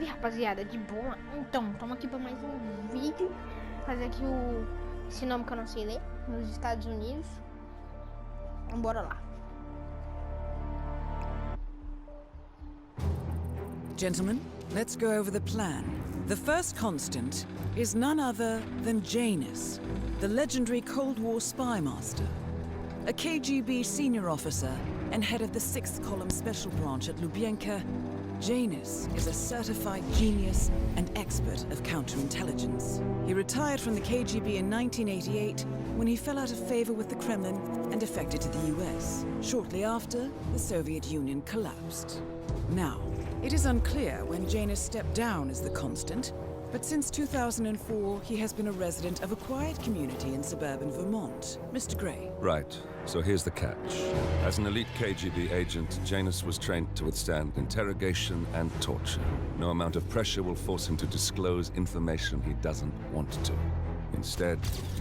aí, rapaziada, de boa? Então, estamos aqui para mais um vídeo. Fazer aqui esse nome que eu não sei ler, nos Estados Unidos. Então, bora lá. Gentlemen, let's go over the plan. The first constant is none other than Janus, the legendary Cold War spy master. A KGB senior officer and head of the 6th Column Special Branch at Lubyanka, Janus is a certified genius and expert of counterintelligence. He retired from the KGB in 1988 when he fell out of favor with the Kremlin and defected to the US. Shortly after, the Soviet Union collapsed. Now, it is unclear when Janus stepped down as the constant, but since 2004, he has been a resident of a quiet community in suburban Vermont. Mr. Gray. Right. So here's the catch. As an elite KGB agent, Janus was trained to withstand interrogation and torture. No amount of pressure will force him to disclose information he doesn't want to. Instead,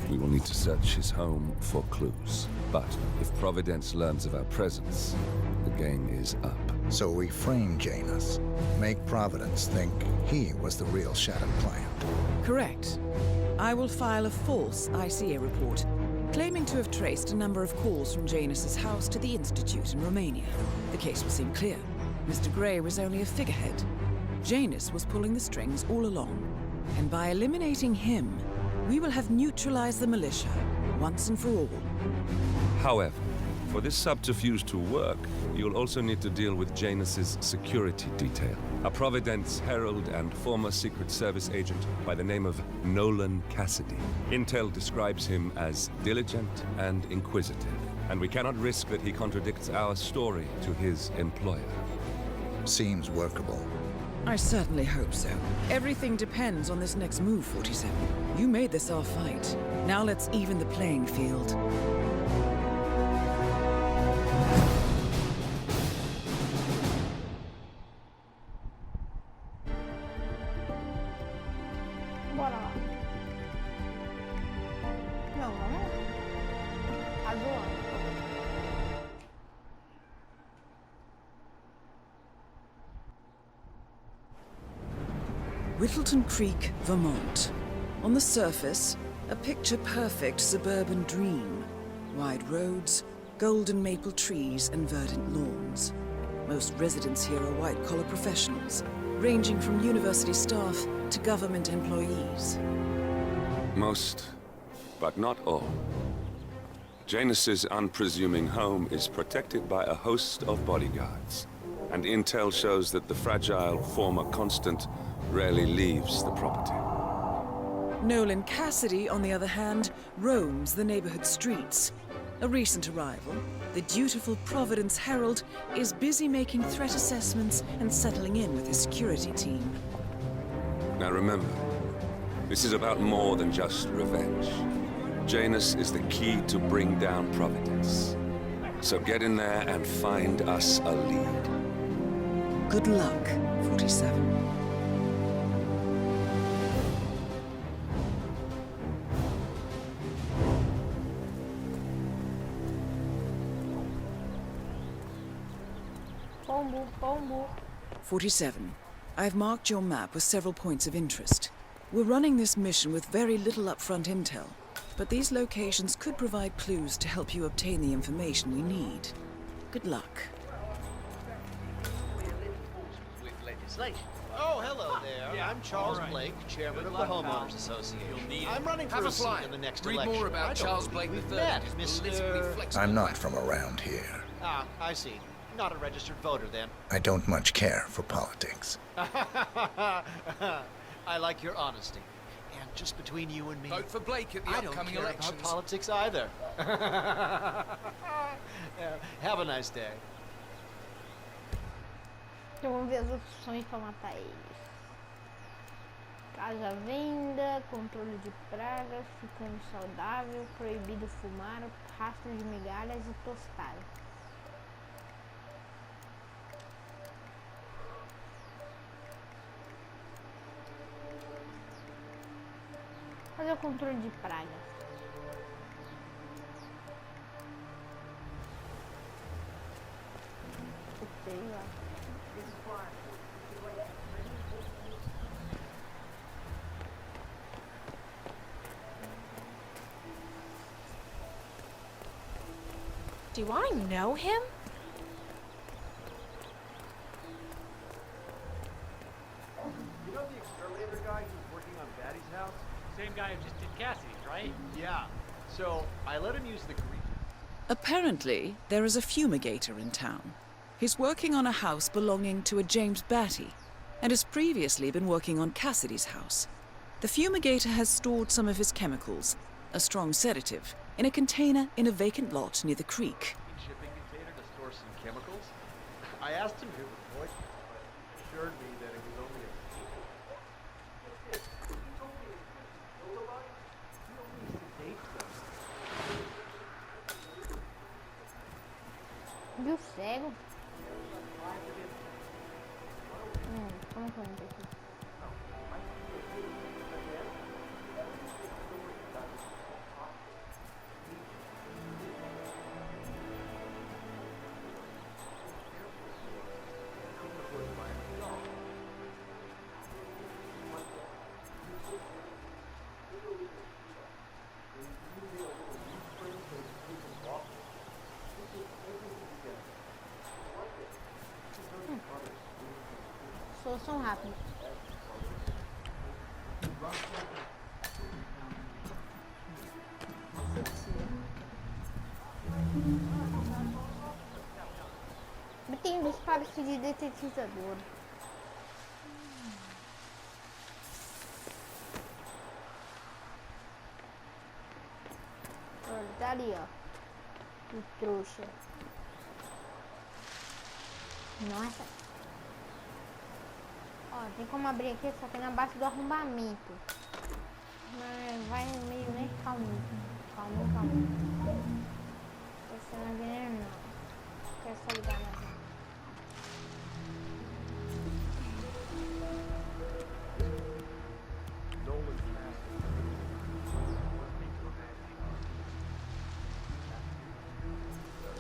we will need to search his home for clues. But if Providence learns of our presence, the game is up. So we frame Janus, make Providence think he was the real Shattered Plant. Correct. I will file a false ICA report, claiming to have traced a number of calls from Janus's house to the Institute in Romania. The case will seem clear. Mr. Gray was only a figurehead. Janus was pulling the strings all along. And by eliminating him, we will have neutralized the militia, once and for all. However, for this subterfuge to work, you'll also need to deal with Janus's security detail. A Providence herald and former Secret Service agent by the name of Nolan Cassidy. Intel describes him as diligent and inquisitive, and we cannot risk that he contradicts our story to his employer. Seems workable. I certainly hope so. Everything depends on this next move, 47. You made this our fight. Now let's even the playing field. Bora lá. Não, vamos. Azul. Wittleton Creek, Vermont. On the surface, a picture-perfect suburban dream. Wide roads, golden maple trees, and verdant lawns. Most residents here are white-collar professionals, ranging from university staff to government employees. Most, but not all. Janus's unpresuming home is protected by a host of bodyguards, and intel shows that the fragile former constant rarely leaves the property. Nolan Cassidy, on the other hand, roams the neighborhood streets. A recent arrival, the dutiful Providence Herald is busy making threat assessments and settling in with his security team. Now remember, this is about more than just revenge. Janus is the key to bring down Providence. So get in there and find us a lead. Good luck, 47. Pombo, pombo. 47. I've marked your map with several points of interest. We're running this mission with very little upfront intel, but these locations could provide clues to help you obtain the information we need. Good luck. Oh, hello there. I'm Charles Blake, chairman of the Homeowners Association. I'm running for a seat in the next election. Read more about Charles Blake III. Mr. I'm not from around here. Ah, I see. Not a registered voter, then. I don't much care for politics. I like your honesty. And just between you and me, Vote for Blake at the I don't upcoming care elections. about politics either. Have a nice day. Então vamos ver as opções para matar eles. Casa à venda, controle de pragas, ficando saudável, proibido fumar, rastro de migalhas e tostar. Fazer o controle de pragas. Ok, ó. Do I know him? You know the exterminator guy who's working on Daddy's house? Same guy who just did Cassidy's, right? Yeah. So I let him use the Greek. Apparently, there is a fumigator in town. He's working on a house belonging to a James Batty, and has previously been working on Cassidy's house. The fumigator has stored some of his chemicals, a strong sedative, in a container in a vacant lot near the creek. Shipping container to store some chemicals? I asked him who was voiced, but he assured me that it was only a... Viu cego? Como que eu entro aqui? Solução rápida. Tem dos fábricas de detetizador. Olha, tá ali, ó. Que trouxa. Nossa. Ó, tem como abrir aqui, só que na base do arrombamento. Mas vai meio, né? Calminho. Calminho. Esse não é veneno, não. Quer só ligar mais.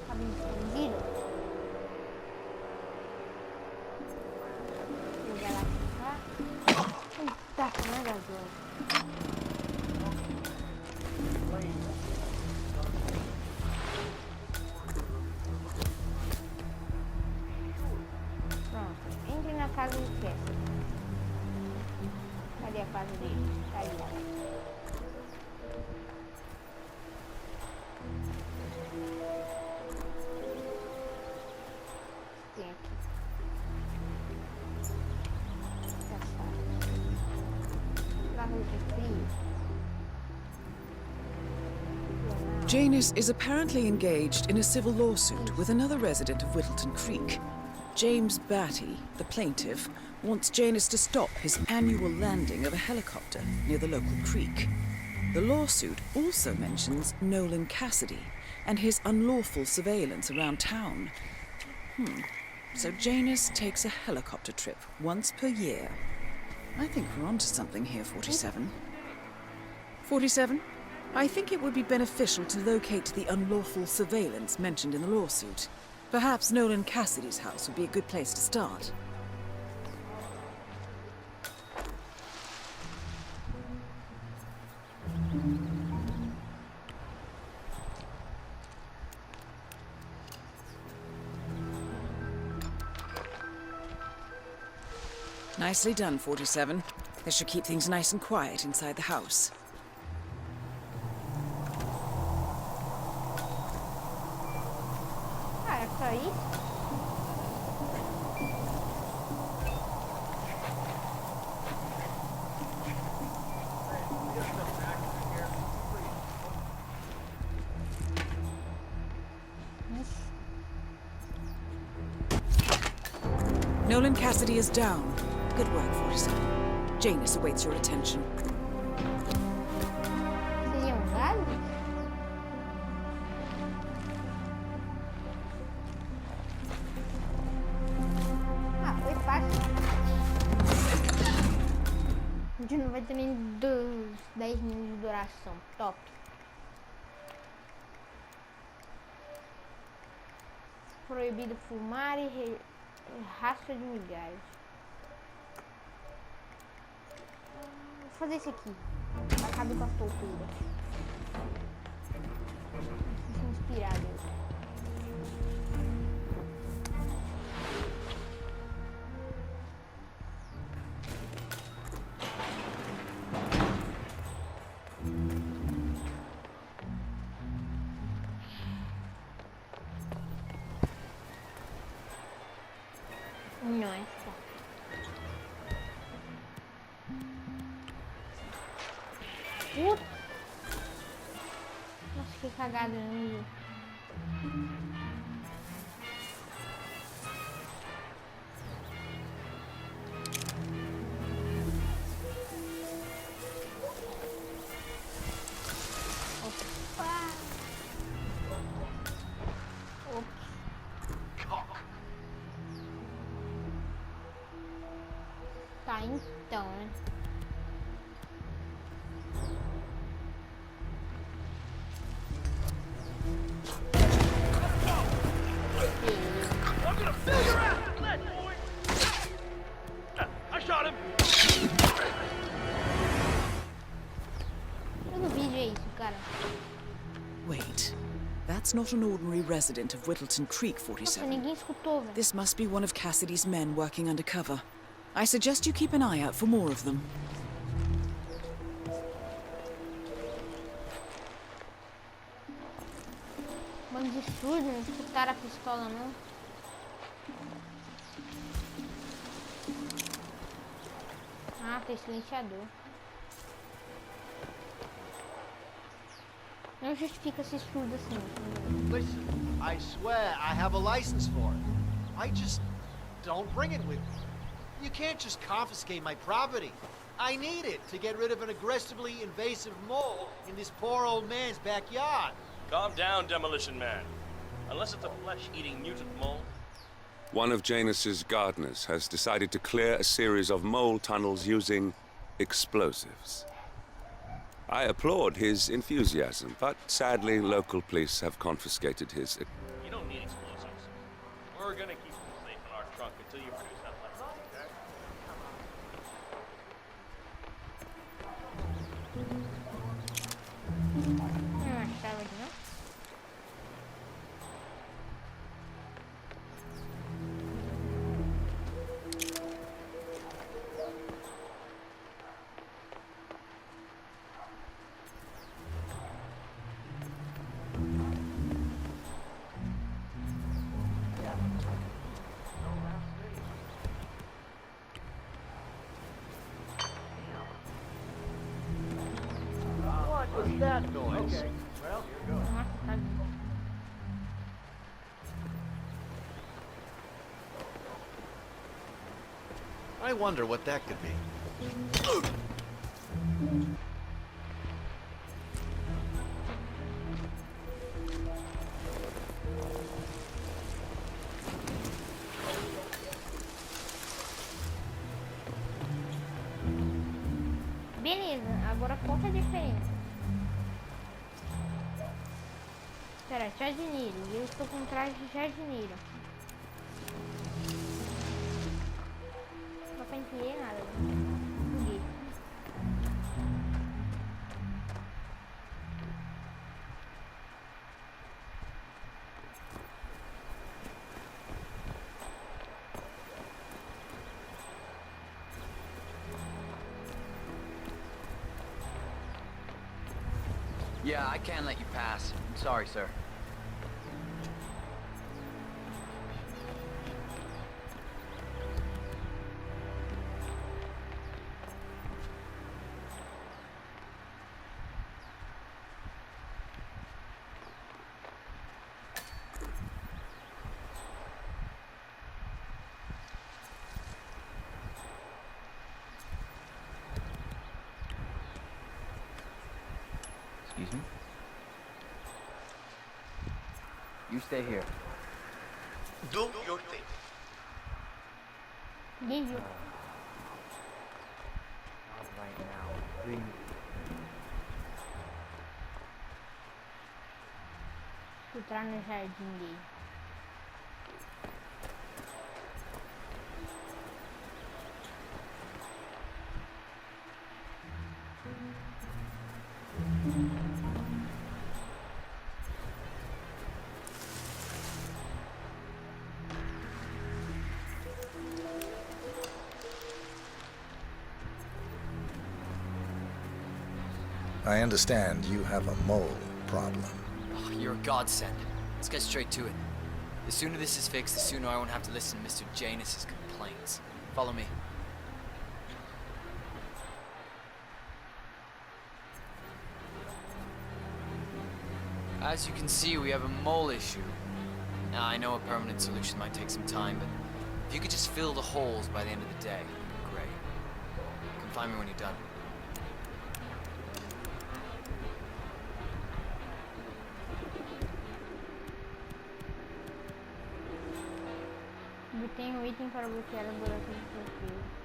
Tá bem escondido? Ligar lá pra cá. Eita, né, garoto? Casa do Cassidy. Cadê a casa dele? Tá aí, ó. Tem aqui. Lá no frio. Janus is apparently engaged in a civil lawsuit with another resident of Wittleton Creek. James Batty, the plaintiff, wants Janus to stop his annual landing of a helicopter near the local creek. The lawsuit also mentions Nolan Cassidy and his unlawful surveillance around town. So Janus takes a helicopter trip once per year. I think we're onto something here, 47. 47? I think it would be beneficial to locate the unlawful surveillance mentioned in the lawsuit. Perhaps Nolan Cassidy's house would be a good place to start. Nicely done, 47. This should keep things nice and quiet inside the house. Aí. Nolan Cassidy is down. Good work, 47. Janus awaits your attention. Não vai ter nem 10 minutos de duração. Top. Proibido fumar e rastro de migalhas. Vou fazer isso aqui. Acabe com a tortura. Inspirado. Não é só. Nossa, que cagada, né? Tá, então, né? I'm gonna fill your ass with lead, boy! I shot him! Todo vídeo é isso, cara. Wait, that's not an ordinary resident of Wittleton Creek, Nossa, 47. ninguém escutou, velho. This must be one of Cassidy's men working undercover. I suggest you keep an eye out for more of them. Bando de surdo, não escutaram a pistola, não. Ah, tem silenciador. Não justifica ser surdo assim. Listen, I swear I have a license for it. I just don't bring it with me. You can't just confiscate my property. I need it to get rid of an aggressively invasive mole in this poor old man's backyard. Calm down, Demolition Man. Unless it's a flesh-eating mutant mole. One of Janus's gardeners has decided to clear a series of mole tunnels using explosives. I applaud his enthusiasm, but sadly local police have confiscated his... You don't need explosives. We're gonna keep them safe in our trunk until you produce that license, okay? Não achava de não. What was that noise? Okay, well, here goes. Nossa, tá vindo. I wonder what that could be. Beleza, agora conta a diferença. Espera, jardineiro. Eu estou com traje de jardineiro. Não dá pra entender nada. Buguei. Yeah, I can't let you pass. Sorry, sir. Excuse me? You stay here. Do your thing. Ninguém viu. Not right now. Please. Entrar no jardim dele. I understand you have a mole problem. Oh, you're a godsend. Let's get straight to it. The sooner this is fixed, the sooner I won't have to listen to Mr. Janus's complaints. Follow me. As you can see, we have a mole issue. Now, I know a permanent solution might take some time, but if you could just fill the holes by the end of the day, it'd be great. You can find me when you're done. Eu tenho um item para bloquear o buraco de bloqueio.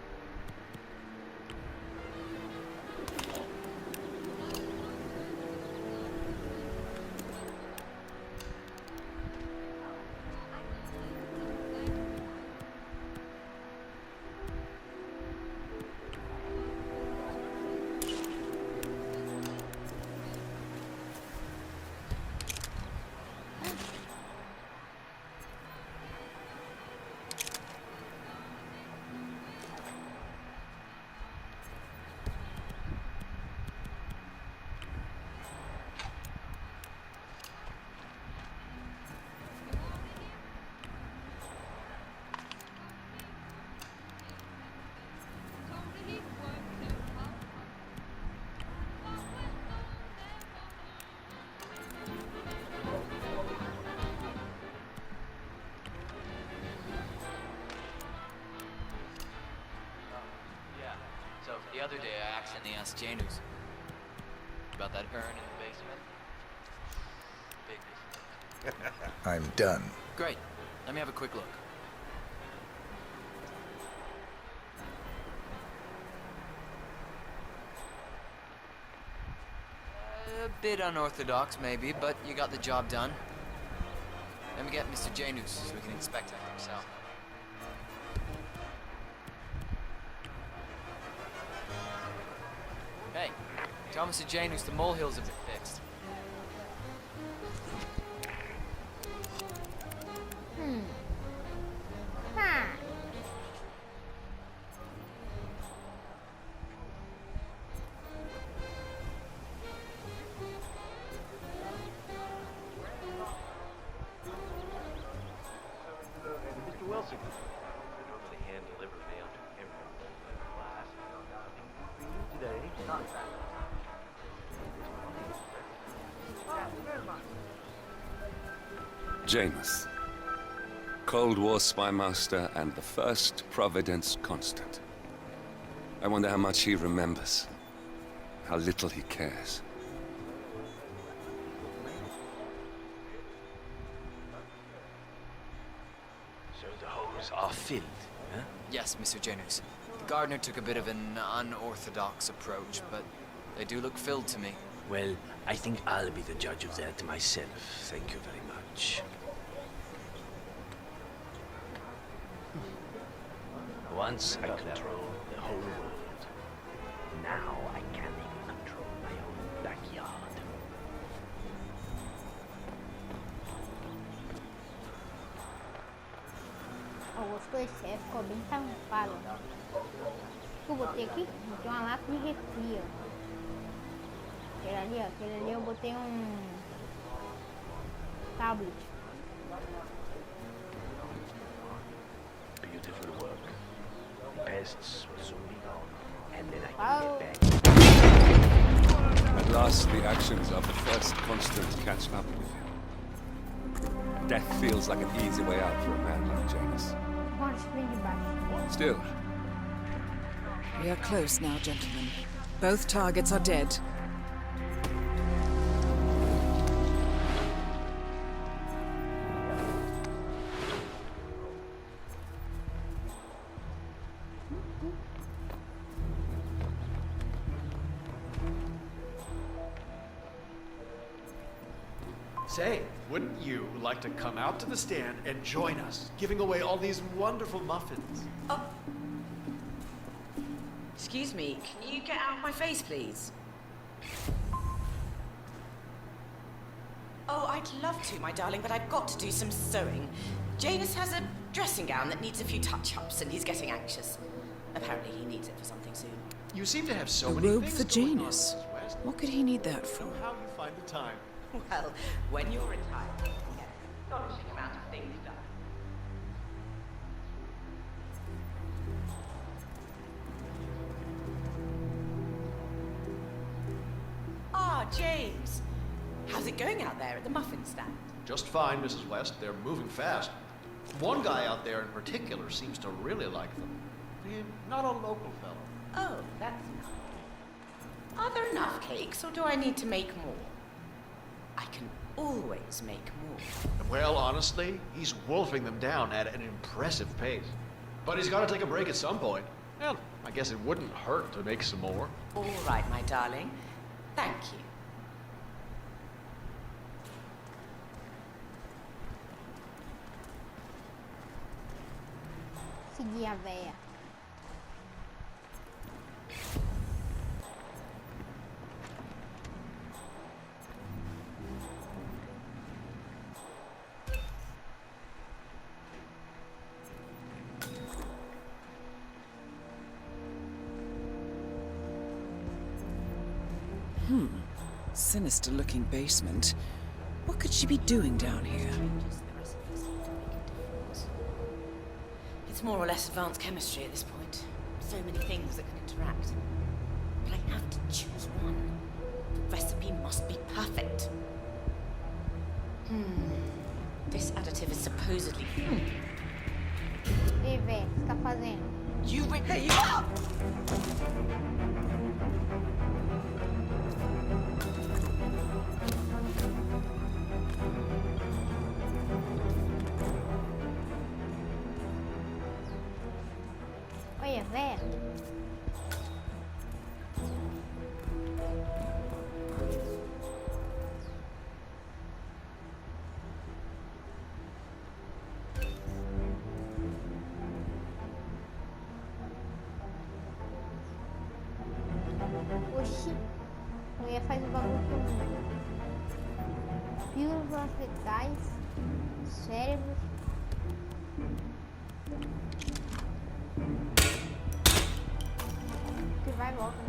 So, the other day I accidentally asked Janus about that urn in the basement. Big mistake. I'm done. Great. Let me have a quick look. A bit unorthodox, maybe, but you got the job done. Let me get Mr. Janus so we can inspect it himself. Hey, tell Mr. Janus the molehills have been fixed. Ha! Mr. Wilson. I normally hand deliver mail to everyone in my class. For you today, not that. Janus. Cold War spy master and the first Providence constant. I wonder how much he remembers. How little he cares. So the holes are filled, huh? Yes, Mr. Janus. The gardener took a bit of an unorthodox approach, but they do look filled to me. Well, I think I'll be the judge of that myself. Thank you very much. Once I control the whole world. Now I can't even control my own backyard. O gosto desse é, ficou bem tampado. O que eu botei aqui? Botei uma lata de refri, ó. Aquele ali eu botei tablet. Beautiful work. The pests will soon be gone, and then I Wow. can get back. At last, the actions of the first constant catch up with him. Death feels like an easy way out for a man like Janus. Bora, vem de baixo. Still, We are close now, gentlemen. Both targets are dead. Say, wouldn't you like to come out to the stand and join us, giving away all these wonderful muffins? Excuse me, can you get out of my face, please? Oh, I'd love to, my darling, but I've got to do some sewing. Janus has a dressing gown that needs a few touch-ups, and he's getting anxious. Apparently he needs it for something soon. You seem to have so A many robe things for going on, Janus. Mrs. West. What could he need that for? How you find the time? Well, when you're retired, you get an astonishing amount of things done. it going out there at the muffin stand? Just fine, Mrs. West. They're moving fast. One guy out there in particular seems to really like them. Not a local fellow. Oh, that's nice. Are there enough cakes, or do I need to make more? I can always make more. Well, honestly, he's wolfing them down at an impressive pace. But he's got to take a break at some point. Well, I guess it wouldn't hurt to make some more. All right, my darling. Thank you. Seguir a véia. Sinister looking basement. What could she be doing down here? It's more or less advanced chemistry at this point. So many things that can interact. But I have to choose one. The recipe must be perfect. This additive is supposedly... Ei, véia, o que você tá fazendo? You really... Olha, véia. Oxi, a mulher faz o bagulho comigo. Pílulas letais, cérebros. Que vai e volta, né?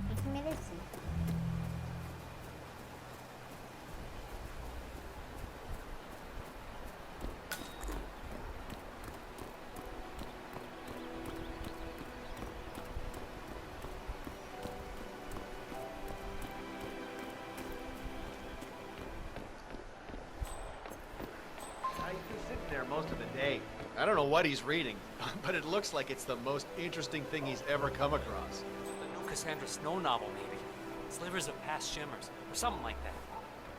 Tem que merecer. He's been sitting there most of the day. I don't know what he's reading, but it looks like it's the most interesting thing he's ever come across. The new Cassandra Snow novel, maybe. Slivers of Past Shimmers, or something like that.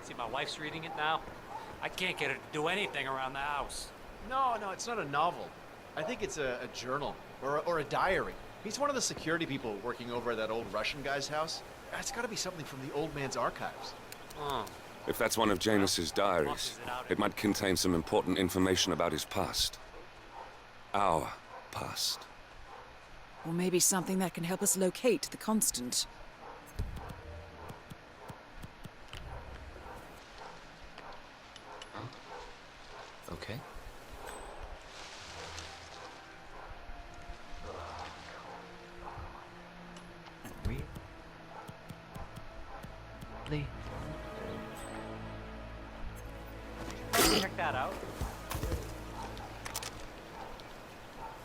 See, my wife's reading it now. I can't get her to do anything around the house. No, it's not a novel. I think it's a journal, or a diary. He's one of the security people working over at that old Russian guy's house. It's gotta be something from the old man's archives. Oh. If that's one of Janus's diaries, it might contain some important information about his past. Our past. Or maybe something that can help us locate the Constant. Okay. Really? Check that out.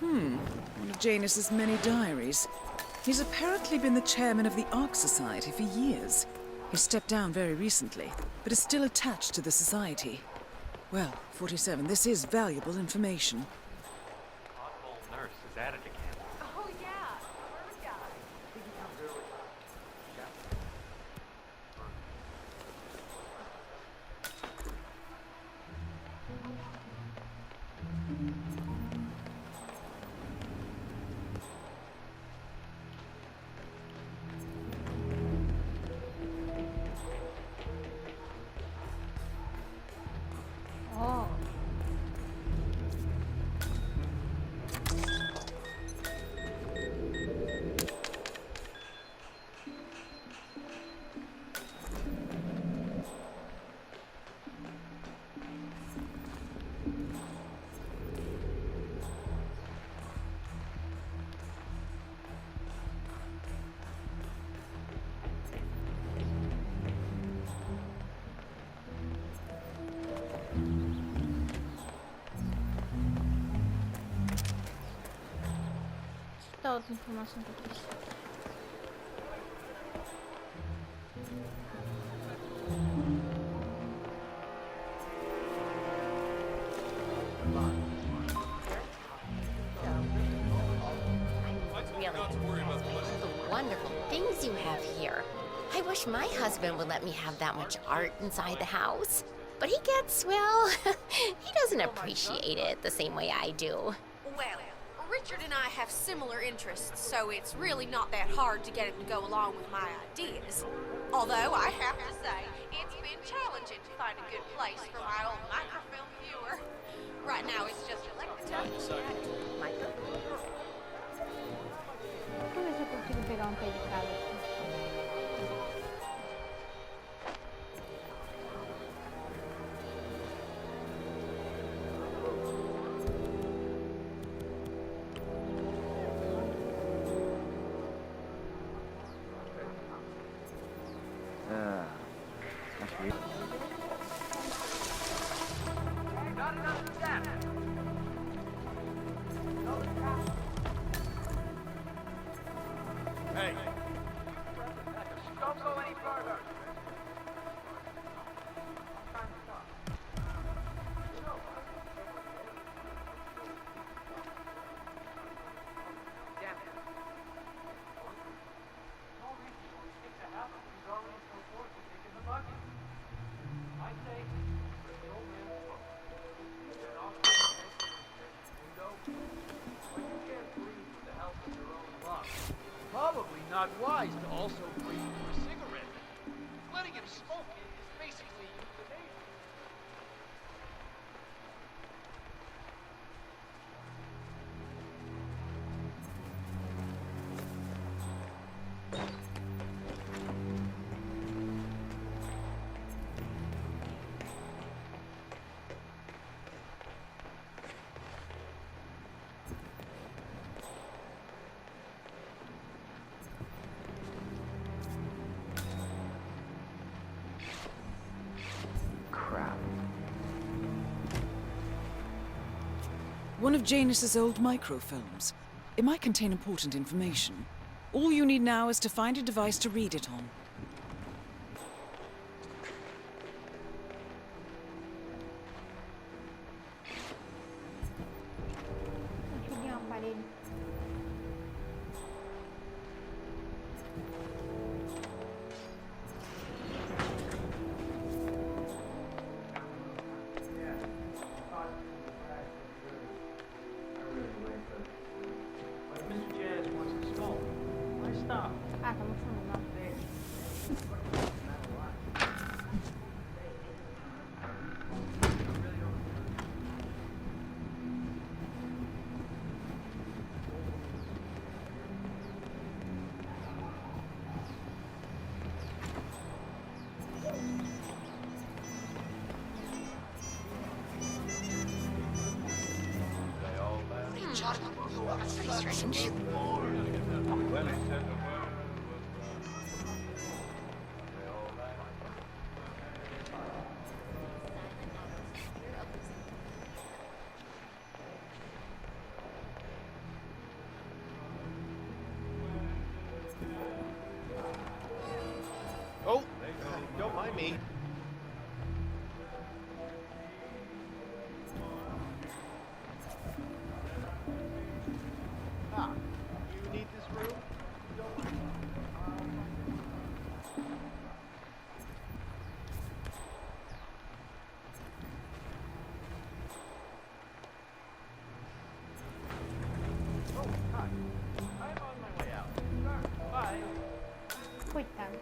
One of Janus's many diaries. He's apparently been the chairman of the Ark Society for years. He stepped down very recently, but is still attached to the society. Well, 47, this is valuable information. Oddball nurse is at it again. Oh, yeah. Poor guy. Ó. Esta outra informação que eu preciso. Wonderful things you have here. I wish my husband would let me have that much art inside the house. But he gets, well, he doesn't appreciate it the same way I do. Well, Richard and I have similar interests, so it's really not that hard to get him to go along with my ideas. Although, I have to say, it's been challenging to find a good place for my old microfilm viewer. Right now, it's just electric. Deixa eu ver se eu consigo pegar pé de cada aqui. Hey. Don't go any further. Damn it. No reason to stick to happen. He's already so forth to take in the bucket. I say, the old man get off the window. Well, you can't breathe with the help of your own lungs. Probably not wise to also breathe through a cigarette. Letting him smoke is basically euthanasia. One of Janus's old microfilms. It might contain important information. All you need now is to find a device to read it on. Peguei um aparelho. But Mr. Jazz wants to smoke. Why stop? Ah, tá mostrando lá. Strange. Oh, don't mind me. Ah, you need this room? Don't mind. Oh, hi. I'm on my way out. Bye. Coitado.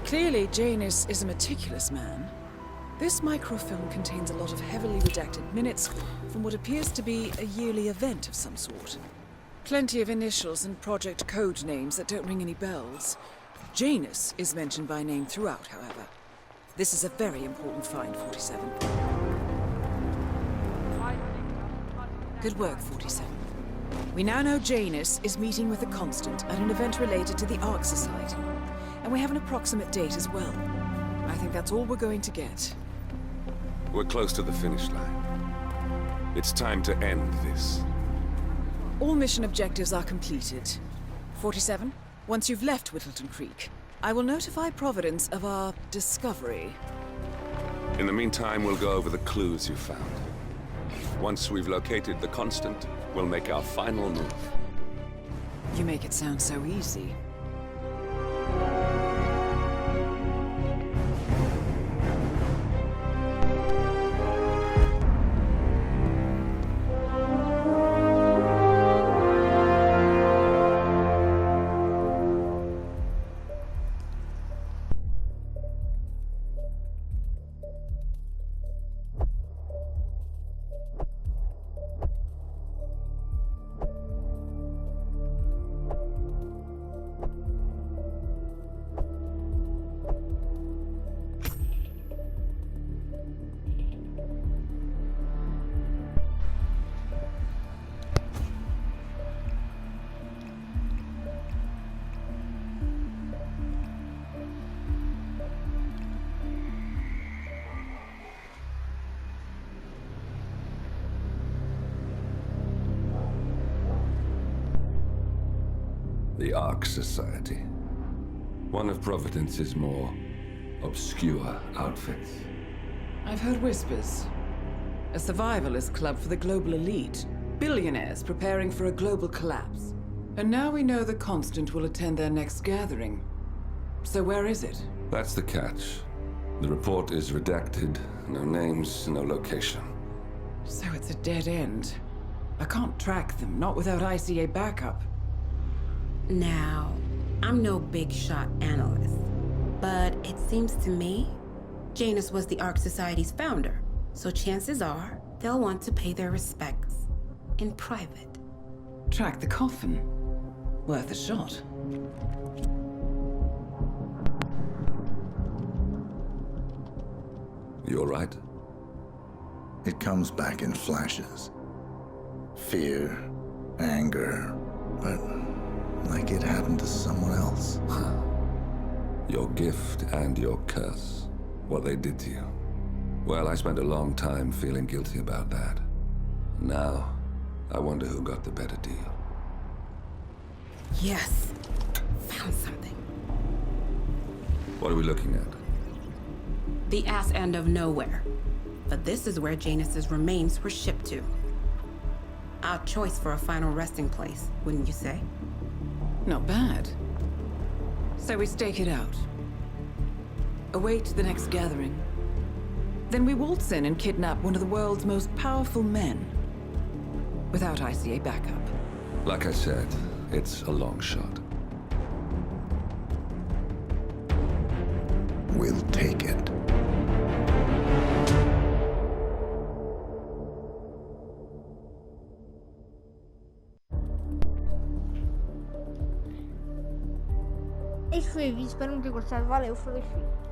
Clearly, Janus is a meticulous man. This microfilm contains a lot of heavily redacted minutes from what appears to be a yearly event of some sort. Plenty of initials and project code names that don't ring any bells. Janus is mentioned by name throughout, however. This is a very important find, 47. Good work, 47. We now know Janus is meeting with the Constant at an event related to the Ark Society. and we have an approximate date as well. I think that's all we're going to get. We're close to the finish line. It's time to end this. All mission objectives are completed. 47, once you've left Wittleton Creek, I will notify Providence of our discovery. In the meantime, we'll go over the clues you found. Once we've located the constant, we'll make our final move. You make it sound so easy. The Ark Society. One of Providence's more obscure outfits. I've heard whispers. A survivalist club for the global elite. Billionaires preparing for a global collapse. And now we know the Constant will attend their next gathering. So where is it? That's the catch. The report is redacted. No names, no location. So it's a dead end. I can't track them, not without ICA backup. Now, I'm no big shot analyst, but it seems to me Janus was the Ark Society's founder, so chances are they'll want to pay their respects in private. Track the coffin. Worth a shot. You all right? It comes back in flashes. Fear, anger, but like it happened to someone else. Your gift and your curse. What they did to you. Well, I spent a long time feeling guilty about that. Now, I wonder who got the better deal. Yes, found something. What are we looking at? The ass end of nowhere. But this is where Janus's remains were shipped to. Our choice for a final resting place, wouldn't you say? Not bad. So we stake it out. Await the next gathering. Then we waltz in and kidnap one of the world's most powerful men. Without ICA backup. Like I said, it's a long shot. We'll take it. Este foi o vídeo, espero que tenham gostado. Valeu, falou, filho.